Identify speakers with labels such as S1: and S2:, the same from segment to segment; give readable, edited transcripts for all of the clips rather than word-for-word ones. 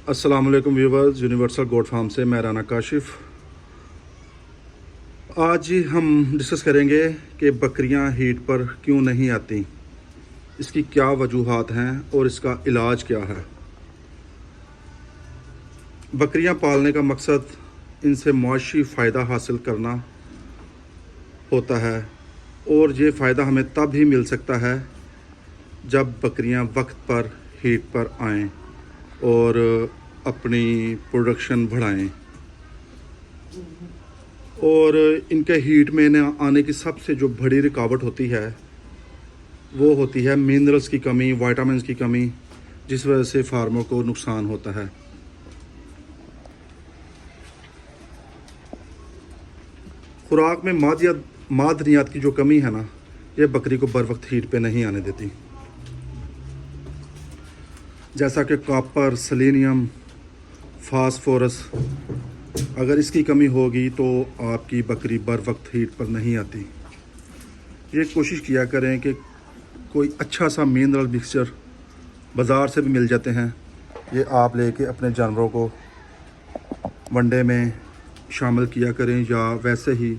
S1: अस्सलाम वालेकुम viewers, universal goat farm से मैं राना काशिफ। आज हम डिस्कस करेंगे कि बकरियां हीट पर क्यों नहीं आती, इसकी क्या वजूहात हैं और इसका इलाज क्या है। बकरियां पालने का मकसद इनसे मुआशी फ़ायदा हासिल करना होता है और ये फ़ायदा हमें तब ही मिल सकता है जब बकरियां वक्त पर हीट पर आएँ और अपनी प्रोडक्शन बढ़ाएं। और इनके हीट में आने की सबसे जो बड़ी रुकावट होती है वो होती है मिनरल्स की कमी, विटामिन्स की कमी, जिस वजह से फार्मर को नुकसान होता है। खुराक में मादनियात की जो कमी है ना, ये बकरी को बर वक्त हीट पे नहीं आने देती। जैसा कि कॉपर, सेलेनियम, फास्फोरस, अगर इसकी कमी होगी तो आपकी बकरी बर वक्त हीट पर नहीं आती। ये कोशिश किया करें कि कोई अच्छा सा मिनरल मिक्सचर बाज़ार से भी मिल जाते हैं, ये आप लेके अपने जानवरों को वनडे में शामिल किया करें या वैसे ही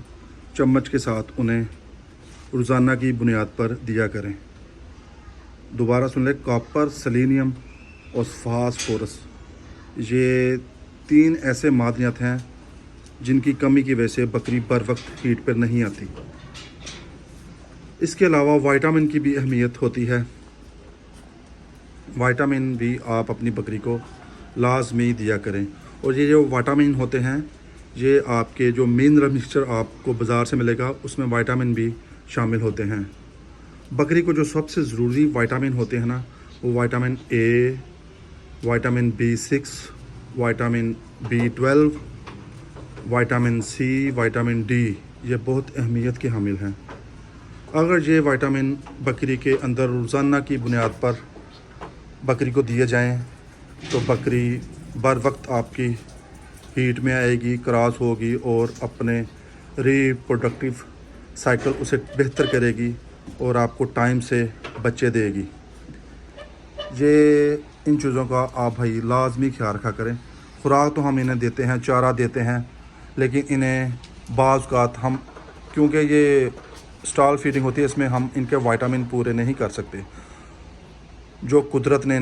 S1: चम्मच के साथ उन्हें रोज़ाना की बुनियाद पर दिया करें। दोबारा सुन लें, कॉपर, सेलेनियम और फास्फोरस, ये 3 ऐसे मादनियात हैं जिनकी कमी की वजह से बकरी बर वक्त हीट पर नहीं आती। इसके अलावा विटामिन की भी अहमियत होती है। विटामिन भी आप अपनी बकरी को लाजमी दिया करें। और ये जो विटामिन होते हैं, ये आपके जो मिनरल मिक्सचर आपको बाज़ार से मिलेगा उसमें विटामिन भी शामिल होते हैं। बकरी को जो सबसे ज़रूरी विटामिन होते हैं ना, वो vitamin A, vitamin B6, vitamin B12, vitamin C, vitamin D, ये बहुत अहमियत के हामिल हैं। अगर ये विटामिन बकरी के अंदर रोज़ाना की बुनियाद पर बकरी को दिए जाएं तो बकरी बर वक्त आपकी हीट में आएगी, क्रॉस होगी और अपने रिप्रोडक्टिव साइकिल उसे बेहतर करेगी और आपको टाइम से बच्चे देगी। ये इन चीज़ों का आप भाई लाजमी ख्याल रखा करें। खुराक तो हम इन्हें देते हैं, चारा देते हैं, लेकिन इन्हें बाज़ औक़ात हम, क्योंकि ये स्टॉल फीडिंग होती है, इसमें हम इनके विटामिन पूरे नहीं कर सकते। जो कुदरत ने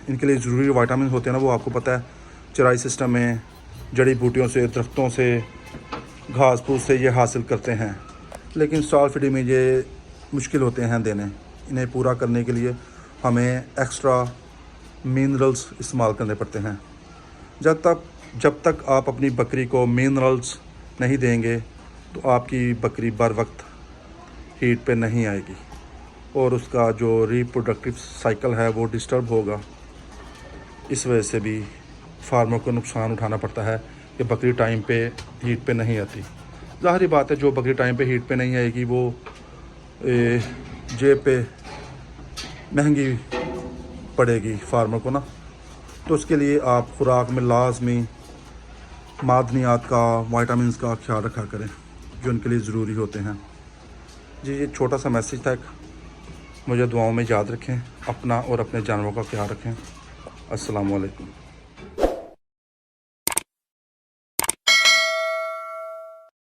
S1: इनके लिए ज़रूरी विटामिन होते हैं ना, वो आपको पता है चराई सिस्टम में जड़ी बूटियों से, दरख्तों से, घास फूस से ये हासिल करते हैं। लेकिन स्टॉल फीडिंग में ये मुश्किल होते हैं देने। इन्हें पूरा करने के लिए हमें एक्स्ट्रा मिनरल्स इस्तेमाल करने पड़ते हैं। जब तक आप अपनी बकरी को मिनरल्स नहीं देंगे तो आपकी बकरी बर वक्त हीट पे नहीं आएगी और उसका जो रिप्रोडक्टिव साइकिल है वो डिस्टर्ब होगा। इस वजह से भी फार्मर को नुकसान उठाना पड़ता है कि बकरी टाइम पे हीट पे नहीं आती। ज़ाहिर बात है, जो बकरी टाइम पे हीट पे नहीं आएगी वो जेब पे महंगी पड़ेगी फार्मर को ना। तो उसके लिए आप खुराक में लाजमी मादनियात का, विटामिन्स का ख्याल रखा करें जो उनके लिए ज़रूरी होते हैं। जी, ये छोटा सा मैसेज था। मुझे दुआओं में याद रखें, अपना और अपने जानवरों का ख्याल रखें। अस्सलाम वालेकुम।